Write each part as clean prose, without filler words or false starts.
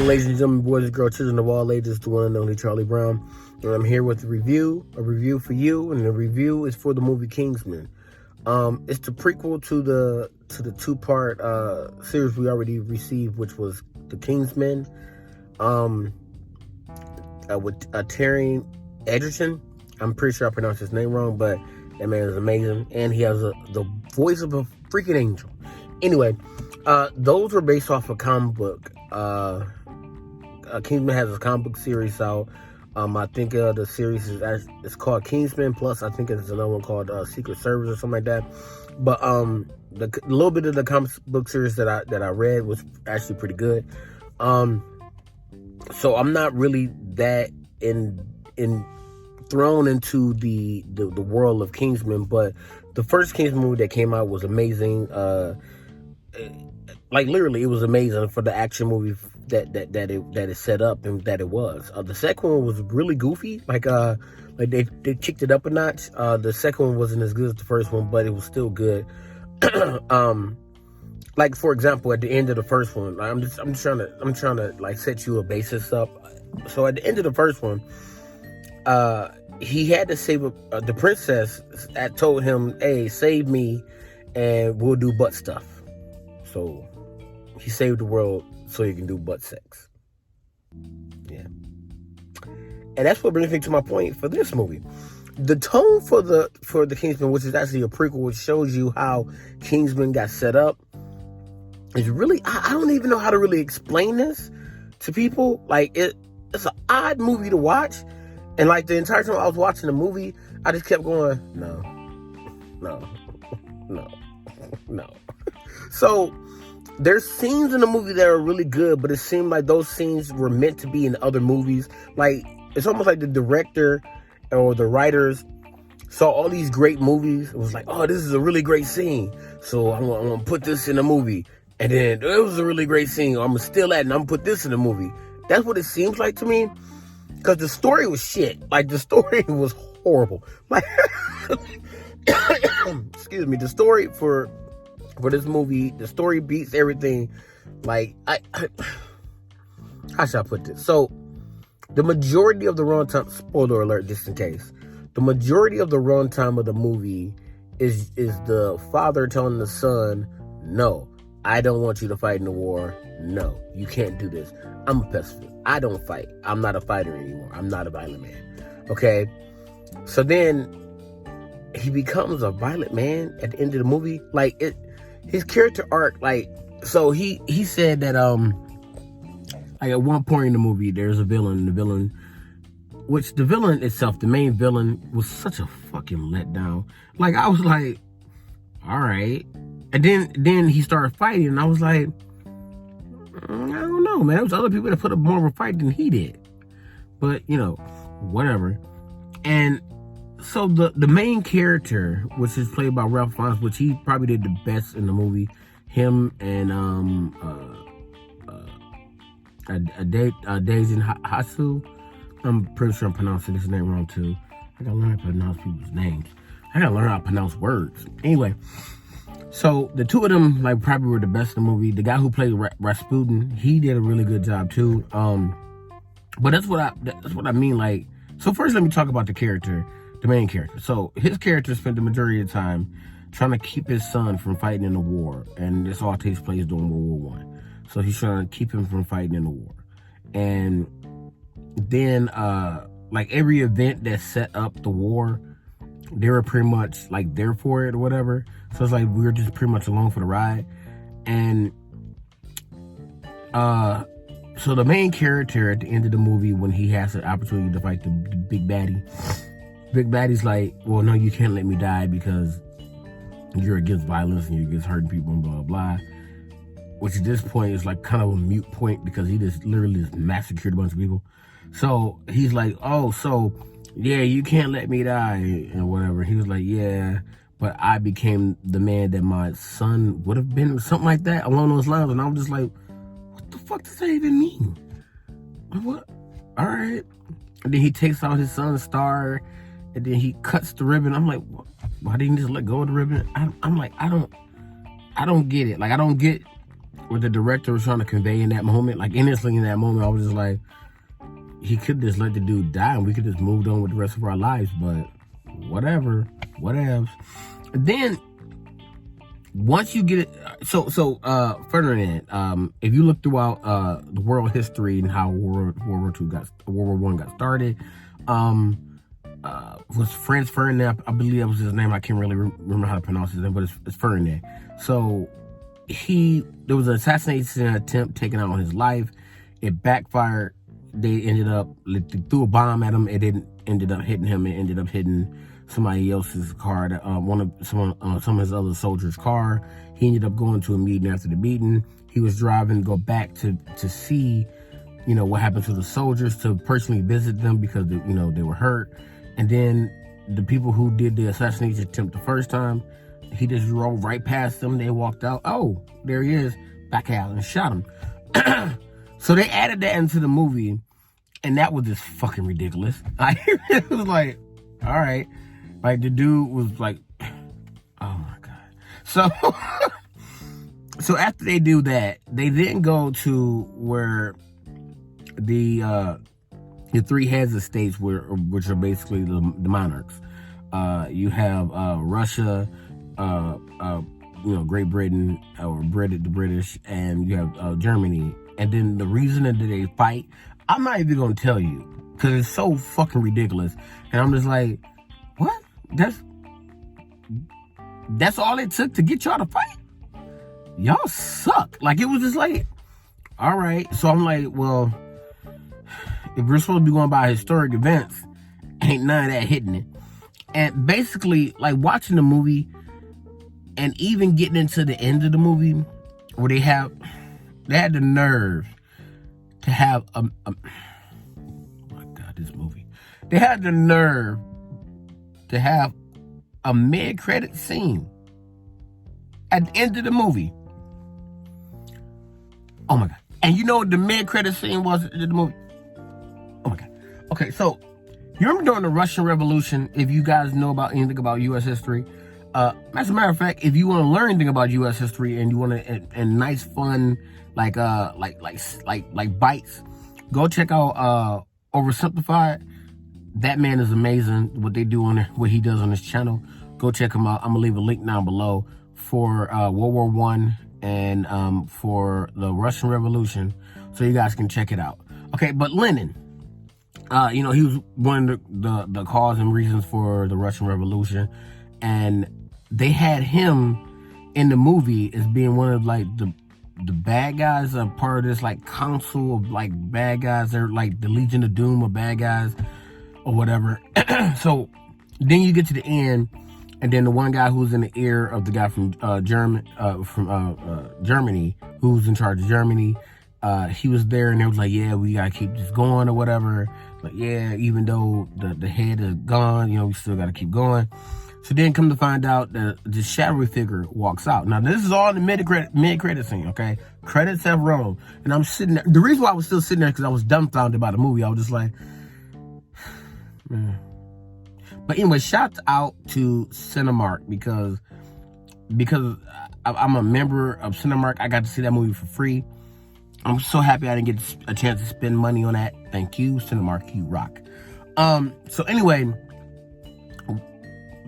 ladies and gentlemen, boys and girls, children of all ages, the one and only Kharlie Brown. And I'm here with a review for you, and the review is for the movie Kingsman. It's the prequel to the two-part series we already received, which was the Kingsman, with Taron Egerton. I'm pretty sure I pronounced his name wrong, but that man is amazing, and he has the voice of a freaking angel. Anyway, those were based off a comic book. Kingsman has a comic book series out. I think the series is called Kingsman, plus I think it's another one called Secret Service or something like that. But the little bit of the comic book series that I read was actually pretty good. So I'm not really that thrown into the world of Kingsman, but the first Kingsman movie that came out was amazing. Like literally, it was amazing for the action movie that it set up and that it was. The second one was really goofy, like they kicked it up a notch. The second one wasn't as good as the first one, but it was still good. Like for example, at the end of the first one, I'm trying to like set you a basis up. So at the end of the first one, he had to save the princess. That told him, "Hey, save me, and we'll do butt stuff." So he saved the world so he can do butt sex. Yeah. And that's what brings me to my point for this movie. The tone for the Kingsman, which is actually a prequel, which shows you how Kingsman got set up, is really, I don't even know how to really explain this to people. Like, it's an odd movie to watch. And like the entire time I was watching the movie, I just kept going, no. So there's scenes in the movie that are really good, but it seemed like those scenes were meant to be in other movies. Like, it's almost like the director or the writers saw all these great movies. It was like, oh, this is a really great scene, so I'm gonna put this in a movie. And then it was a really great scene, I'm gonna steal that and I'm gonna put this in a movie. That's what it seems like to me, because the story was shit. Like, the story was horrible. Like, excuse me, the story for this movie, the story beats everything. Like, how should I put this? So, the majority of the runtime, spoiler alert, just in case, the majority of the runtime of the movie is the father telling the son, no, I don't want you to fight in the war. No, you can't do this. I'm a pacifist. I don't fight. I'm not a fighter anymore. I'm not a violent man. Okay? So then he becomes a violent man at the end of the movie. Like, his character arc, like, so he said that like at one point in the movie there's a villain, which the villain itself, the main villain, was such a fucking letdown. Like, I was like, all right. And then he started fighting, and I was like, I don't know, man. There was other people that put up more of a fight than he did. But, you know, whatever. And so the main character, which is played by Ralph Fiennes, which he probably did the best in the movie, him and Daisy Hasu. I'm pretty sure I'm pronouncing his name wrong too. I gotta learn how to pronounce people's names. I gotta learn how to pronounce words. Anyway, so the two of them like probably were the best in the movie. The guy who played Rasputin, he did a really good job too. But that's what I mean. Like, so first let me talk about the character, the main character. So his character spent the majority of the time trying to keep his son from fighting in the war, and this all takes place during World War I. So he's trying to keep him from fighting in the war. And then, like, every event that set up the war, they were pretty much, like, there for it or whatever. So it's like we were just pretty much along for the ride. And, so the main character at the end of the movie, when he has the opportunity to fight the big baddie's like, well, no, you can't let me die because you're against violence and you're against hurting people and blah, blah, blah. Which at this point is like kind of a mute point because he just literally just massacred a bunch of people. So he's like, oh, so yeah, you can't let me die and whatever. He was like, yeah, but I became the man that my son would have been, something like that, along those lines. And I was just like, what the fuck does that even mean? What? All right. And then he takes out his son's star, and then he cuts the ribbon. I'm like, why didn't he just let go of the ribbon? I'm like, I don't get it. Like, I don't get what the director was trying to convey in that moment. Like, innocently in that moment, I was just like, he could just let the dude die and we could just moved on with the rest of our lives, but whatever, whatevs. Then once you get it, further in, if you look throughout the world history and how World War I got started, was Franz Ferdinand, I believe that was his name. I can't really remember how to pronounce his name, but it's Ferdinand. So there was an assassination attempt taken out on his life. It backfired. They threw a bomb at him. It didn't ended up hitting him. It ended up hitting somebody else's car, some of his other soldiers' car. He ended up going to a meeting after the meeting. He was driving to go back to see, what happened to the soldiers, to personally visit them because they were hurt. And then the people who did the assassination attempt the first time, he just drove right past them. They walked out. Oh, there he is. Back out and shot him. So they added that into the movie, and that was just fucking ridiculous. It was like, all right. Like, the dude was like, oh my God. So after they do that, they then go to where the three heads of states, which are basically the monarchs. You have Russia, Great Britain, or the British, and you have Germany. And then the reason that they fight, I'm not even gonna tell you because it's so fucking ridiculous. And I'm just like, what? That's all it took to get y'all to fight? Y'all suck. Like, it was just like, all right. So I'm like, well, if we're supposed to be going by historic events, ain't none of that hitting it. And basically, like, watching the movie and even getting into the end of the movie where they had the nerve to have oh my God, this movie. They had the nerve to have a mid-credit scene at the end of the movie. Oh my God. And you know what the mid-credit scene was in the movie? Oh my God. Okay, so you remember during the Russian Revolution, if you guys know about anything about U.S. history, as a matter of fact, if you want to learn anything about U.S. history and you want to, and nice, fun, like bites, go check out Oversimplified. That man is amazing. What they do what he does on his channel. Go check him out. I'm gonna leave a link down below for World War I and for the Russian Revolution, so you guys can check it out. Okay, but Lenin, he was one of the cause and reasons for the Russian Revolution, and they had him in the movie as being one of like the bad guys, a part of this like council of like bad guys. They're like the Legion of Doom of bad guys or whatever. So then you get to the end, and then the one guy who's in the ear of the guy from Germany, who's in charge of Germany, he was there, and they was like, yeah, we gotta keep this going or whatever. Like, yeah, even though the head is gone, we still gotta keep going. So then come to find out that the shadowy figure walks out. Now, this is all in the mid-credit scene, okay? Credits have rolled. And I'm sitting there. The reason why I was still sitting there because I was dumbfounded by the movie. I was just like, man. But anyway, shout out to Cinemark because I'm a member of Cinemark. I got to see that movie for free. I'm so happy I didn't get a chance to spend money on that. Thank you, Cinemark. You rock. So anyway,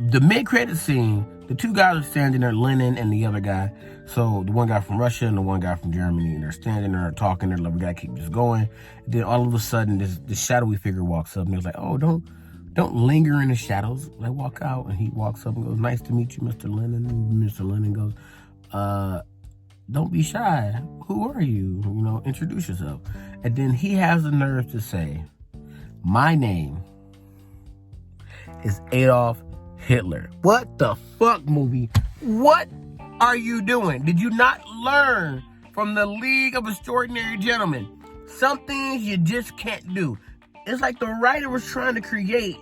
the mid-credit scene, the two guys are standing there, Lenin and the other guy. So the one guy from Russia and the one guy from Germany, and they're standing there talking. They're like, we gotta keep this going. And then all of a sudden, this shadowy figure walks up, and they're like, oh, don't linger in the shadows. Like, walk out. And he walks up and goes, nice to meet you, Mr. Lenin. And Mr. Lenin goes, don't be shy. Who are you? Introduce yourself. And then he has the nerve to say, my name is Adolf Hitler. What the fuck, movie? What are you doing? Did you not learn from the League of Extraordinary Gentlemen? Some things you just can't do. It's like the writer was trying to create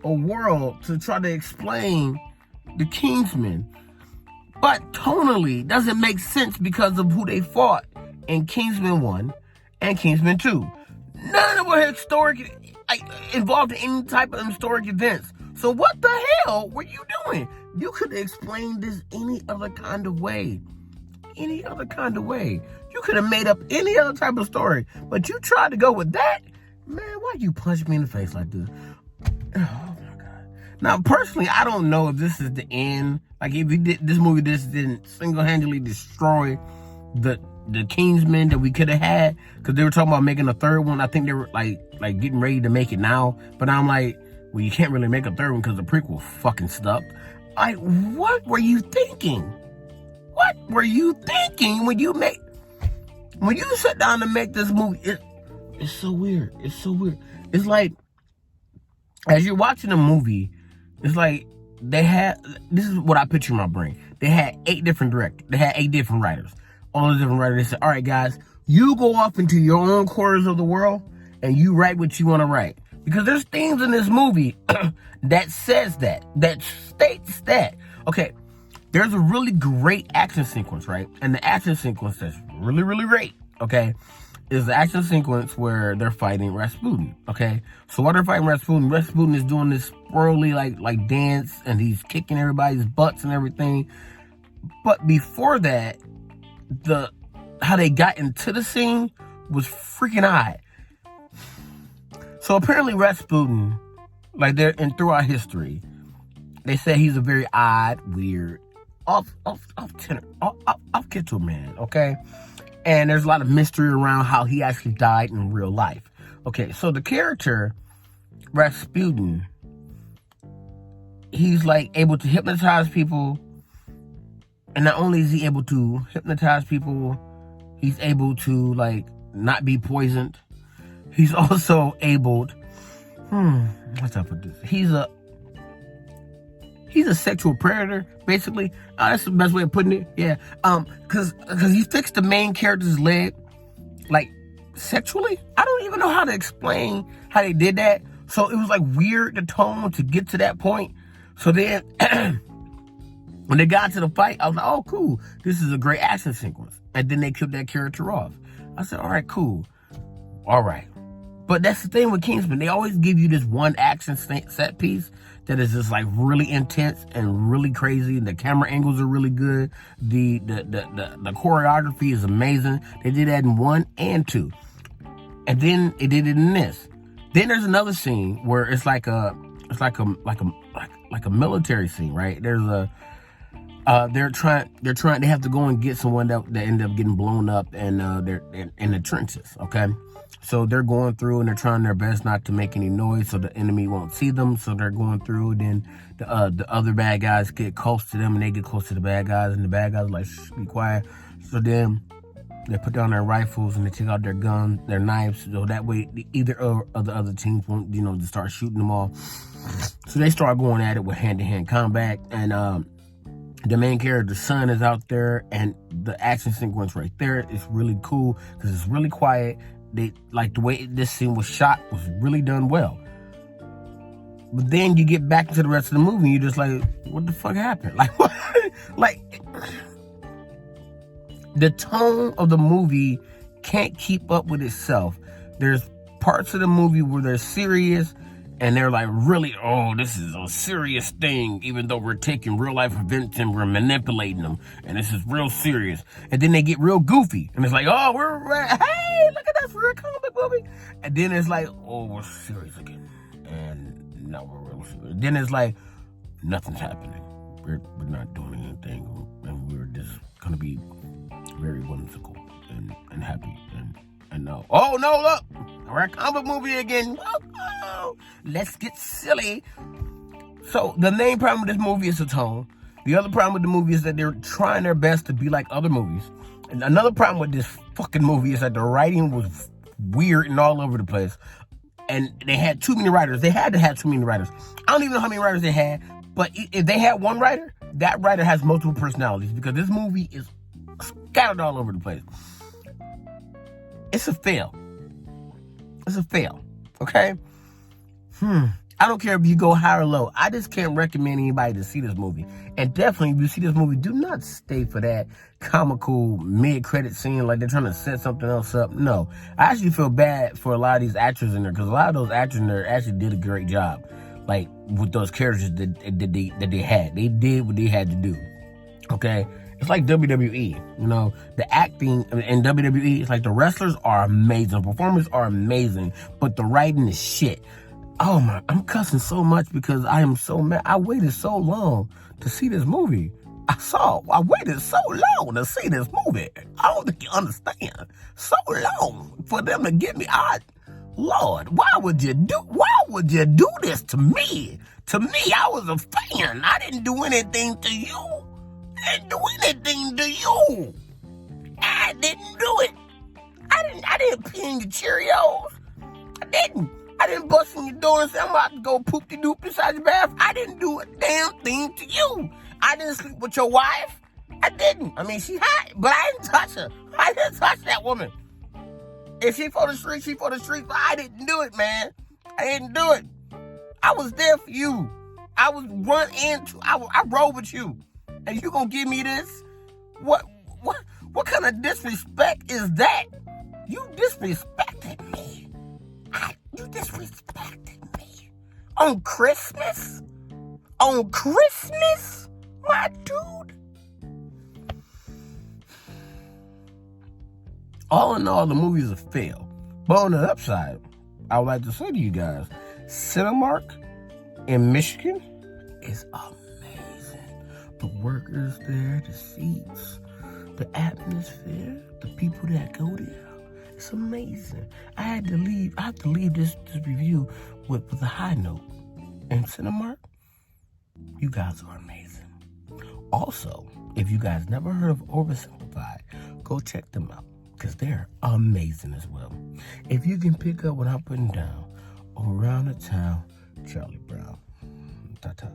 a world to try to explain the Kingsmen, but tonally doesn't make sense because of who they fought in Kingsman 1 and Kingsman 2. None of them were involved in any type of historic events. So what the hell were you doing? You could have explained this any other kind of way. any other kind of way. You could have made up any other type of story, but you tried to go with that? Man, why'd you punch me in the face like this? Oh my God. Now, personally, I don't know if this is the end. Like, if this movie just didn't single-handedly destroy the Kingsmen that we could have had, because they were talking about making a third one. I think they were like getting ready to make it now, but I'm like, well, you can't really make a third one because the prequel fucking stuck. Like, what were you thinking? What were you thinking when you sat down to make this movie? It's so weird. It's so weird. It's like, as you're watching a movie, it's like this is what I picture in my brain. They had 8 different directors. They had 8 different writers. All the different writers, they said, all right, guys, you go off into your own corners of the world and you write what you want to write. Because there's things in this movie that says that states that. Okay, there's a really great action sequence, right? And the action sequence that's really, really great, okay, is the action sequence where they're fighting Rasputin, okay? So while they're fighting Rasputin is doing this swirly, like dance, and he's kicking everybody's butts and everything. But before that, how they got into the scene was freaking odd. So apparently Rasputin, like throughout history, they say he's a very odd, weird, off-kilter man, okay? And there's a lot of mystery around how he actually died in real life. Okay, so the character, Rasputin, he's like able to hypnotize people. And not only is he able to hypnotize people, he's able to, like, not be poisoned. He's also able to, what's up with this? He's a sexual predator, basically. That's the best way of putting it. Yeah. Cause he fixed the main character's leg, like, sexually. I don't even know how to explain how they did that. So it was like weird, the tone to get to that point. So then when they got to the fight, I was like, oh, cool. This is a great action sequence. And then they killed that character off. I said, all right, cool. All right. But that's the thing with Kingsman. They always give you this one action set piece that is just like really intense and really crazy. The camera angles are really good. The choreography is amazing. They did that in 1 and 2. And then they did it in this. Then there's another scene where it's like a military scene, right? There's a they have to go and get someone that ended up getting blown up, and they're in the trenches, okay? So they're going through and they're trying their best not to make any noise so the enemy won't see them. So they're going through, then the other bad guys get close to them and they get close to the bad guys, and the bad guys are like, shh, be quiet. So then they put down their rifles and they take out their guns, their knives, so that way either of the other teams won't, just start shooting them all. So they start going at it with hand-to-hand combat, and the main character's son is out there, and the action sequence right there is really cool because it's really quiet. They like the way this scene was shot was really done well. But then you get back to the rest of the movie and you're just like, what the fuck happened? Like, what? Like, the tone of the movie can't keep up with itself. There's parts of the movie where they're serious and they're like, really, oh, this is a serious thing, even though we're taking real life events and we're manipulating them, and this is real serious. And then they get real goofy, and it's like, oh, hey, look at us, we're a comic movie. And then it's like, oh, we're serious again, and now we're real serious. Then it's like, nothing's happening. We're not doing anything, and we're just gonna be very whimsical and happy and no. Oh no, look, we're a comic movie again. Oh, let's get silly. So the main problem with this movie is the tone. The other problem with the movie is that they're trying their best to be like other movies. And another problem with this fucking movie is that the writing was weird and all over the place. And they had too many writers. They had to have too many writers. I don't even know how many writers they had. But if they had one writer, that writer has multiple personalities, because this movie is scattered all over the place. It's a fail. It's a fail. Okay? I don't care if you go high or low. I just can't recommend anybody to see this movie. And definitely, if you see this movie, do not stay for that comical mid-credit scene like they're trying to set something else up. No. I actually feel bad for a lot of these actors in there, because a lot of those actors in there actually did a great job. Like, with those characters that they had. They did what they had to do. Okay? It's like WWE. You know, the acting in WWE, it's like the wrestlers are amazing. The performers are amazing. But the writing is shit. Oh my, I'm cussing so much because I am so mad. I waited so long to see this movie. I waited so long to see this movie. I don't think you understand. So long for them to get me. Lord, why would you do this to me? To me, I was a fan. I didn't do anything to you. I didn't do anything to you. I didn't do it. I didn't pee in your Cheerios. I didn't bust in your door and say, I'm about to go poop-de-doop inside your bath. I didn't do a damn thing to you. I didn't sleep with your wife. I didn't. I mean, she hot, but I didn't touch her. I didn't touch that woman. If she for the street, she for the street, but I didn't do it, man. I didn't do it. I was there for you. I rode with you. And you gonna give me this? What kind of disrespect is that? You disrespected me. You disrespected me. On Christmas? On Christmas, my dude? All in all, the movie's a fail. But on the upside, I would like to say to you guys, Cinemark in Michigan is amazing. The workers there, the seats, the atmosphere, the people that go there. It's amazing. I have to leave this review with a high note. And Cinemark, you guys are amazing. Also, if you guys never heard of Oversimplified, go check them out because they're amazing as well. If you can pick up what I'm putting down, around the town, Kharlie Brown. Ta-ta.